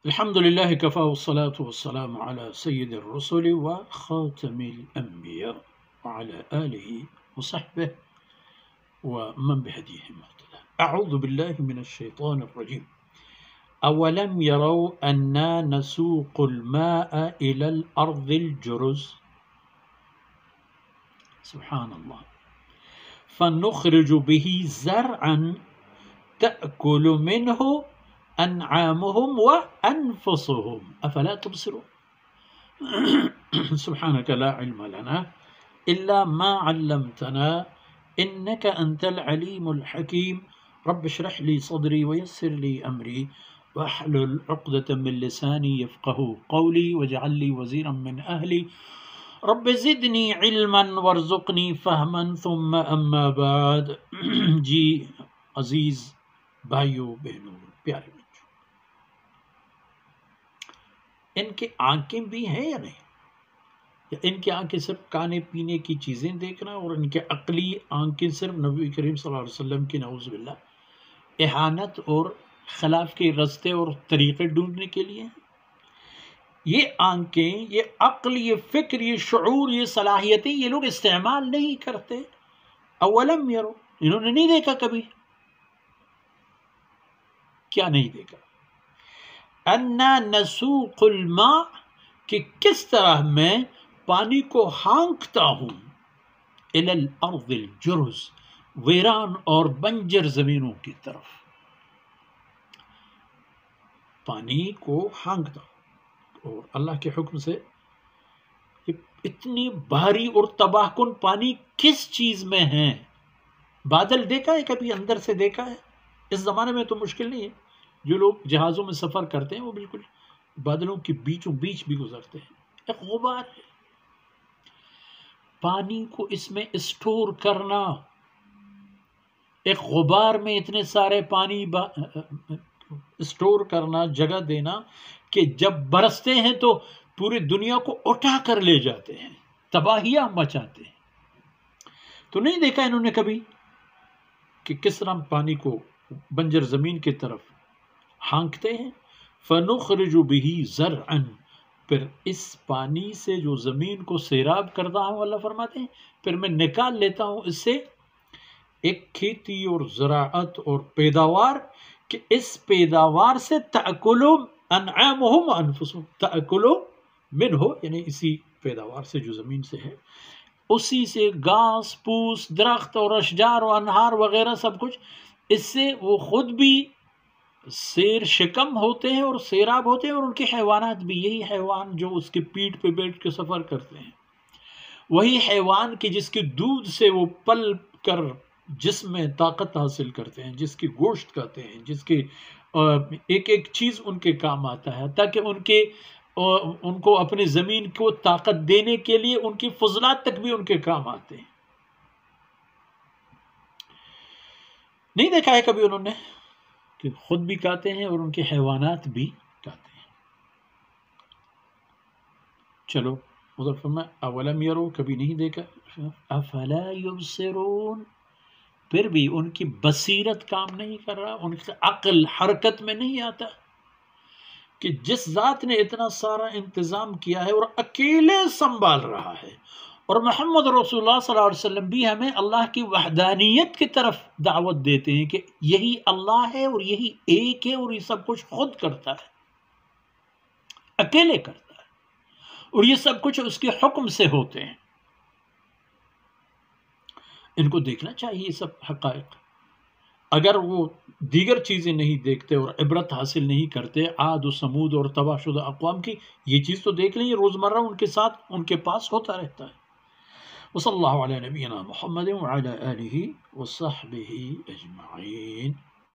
الحمد لله كفى والصلاة والسلام على سيد الرسل وخاتم الأنبياء وعلى آله وصحبه ومن بهديه مهتدى. أعوذ بالله من الشيطان الرجيم. أولم يروا أنا نسوق الماء إلى الأرض الجرز سبحان الله فنخرج به زرعا تأكل منه أنعامهم وأنفسهم أفلا تبصرون سبحانك لا علم لنا إلا ما علمتنا إنك أنت العليم الحكيم رب اشرح لي صدري ويسر لي أمري واحلل عقدة من لساني يفقه قولي واجعل لي وزيرا من أهلي رب زدني علما وارزقني فهما ثم أما بعد جی عزیز بھائیوں بہنوں پیارے بچوں، ان کے آنکھیں بھی ہیں یا نہیں؟ یا ان کی آنکھیں صرف کھانے پینے کی چیزیں دیکھنا اور ان کے عقلی آنکھیں صرف نبی کریم صلی اللہ علیہ وسلم کی نعوذ باللہ احانت اور خلاف کے رستے اور طریقے ڈھونڈنے کے لیے ہیں؟ یہ آنکھیں، یہ عقل، یہ فکر، یہ شعور، یہ صلاحیتیں یہ لوگ استعمال نہیں کرتے. اولم یرو، انہوں نے نہیں دیکھا کبھی؟ کیا نہیں دیکھا؟ انا نسوق الماء، کہ کس طرح میں پانی کو ہانکتا ہوں، الی الارض الجرز، ویران اور بنجر زمینوں کی طرف پانی کو ہانکتا ہوں. اور اللہ کے حکم سے اتنی بھاری اور تباہ کن پانی کس چیز میں ہے؟ بادل دیکھا ہے کبھی؟ اندر سے دیکھا ہے؟ اس زمانے میں تو مشکل نہیں ہے. جو لوگ جہازوں میں سفر کرتے ہیں وہ بالکل بادلوں کے بیچوں بیچ بھی گزرتے ہیں. ایک غبار ہے. پانی کو اس میں اسٹور کرنا، ایک غبار میں اتنے سارے پانی اسٹور کرنا، جگہ دینا کہ جب برستے ہیں تو پوری دنیا کو اٹھا کر لے جاتے ہیں، تباہیاں مچاتے ہیں. تو نہیں دیکھا انہوں نے کبھی کہ کس طرح پانی کو بنجر زمین کی طرف ہانکتے ہیں؟ فَنُخْرِجُ بِهِ زَرْعًا، پھر اس پانی سے جو زمین کو سیراب کرتا ہوں، اللہ فرماتے ہیں پھر میں نکال لیتا ہوں اس سے ایک کھیتی اور زراعت اور پیداوار، کہ اس پیداوار سے تأکلوا انعامهم وانفسهم، تأکلوا منہ یعنی اسی پیداوار سے جو زمین سے ہے، اسی سے گھاس پوس، درخت اور اشجار و انہار وغیرہ سب کچھ، اس سے وہ خود بھی سیر شکم ہوتے ہیں اور سیراب ہوتے ہیں، اور ان کے حیوانات بھی. یہی حیوان جو اس کے پیٹھ پہ بیٹھ کے سفر کرتے ہیں، وہی حیوان کہ جس کے دودھ سے وہ پل کر جسم میں طاقت حاصل کرتے ہیں، جس کی گوشت کھاتے ہیں، جس کے ایک ایک چیز ان کے کام آتا ہے، تاکہ ان کو اپنی زمین کو طاقت دینے کے لیے ان کی فضلات تک بھی ان کے کام آتے ہیں. نہیں دیکھا ہے کبھی انہوں نے کہ خود بھی کھاتے ہیں اور ان کے حیوانات بھی کھاتے ہیں؟ چلو ادھر فرمایا اولم یرو، کبھی نہیں دیکھا؟ افلا یبصرون، پھر بھی ان کی بصیرت کام نہیں کر رہا، ان کی عقل حرکت میں نہیں آتا کہ جس ذات نے اتنا سارا انتظام کیا ہے اور اکیلے سنبھال رہا ہے، اور محمد رسول اللہ صلی اللہ علیہ وسلم بھی ہمیں اللہ کی وحدانیت کی طرف دعوت دیتے ہیں کہ یہی اللہ ہے اور یہی ایک ہے اور یہ سب کچھ خود کرتا ہے، اکیلے کرتا ہے، اور یہ سب کچھ اس کے حکم سے ہوتے ہیں. ان کو دیکھنا چاہیے یہ سب حقائق. اگر وہ دیگر چیزیں نہیں دیکھتے اور عبرت حاصل نہیں کرتے عاد و سمود اور تباہ شدہ اقوام کی، یہ چیز تو دیکھ لیں، یہ روزمرہ ان کے ساتھ ان کے پاس ہوتا رہتا ہے. وصلی اللہ علیہ نبینا محمد وعلی آلہ وصحبہ اجمعین.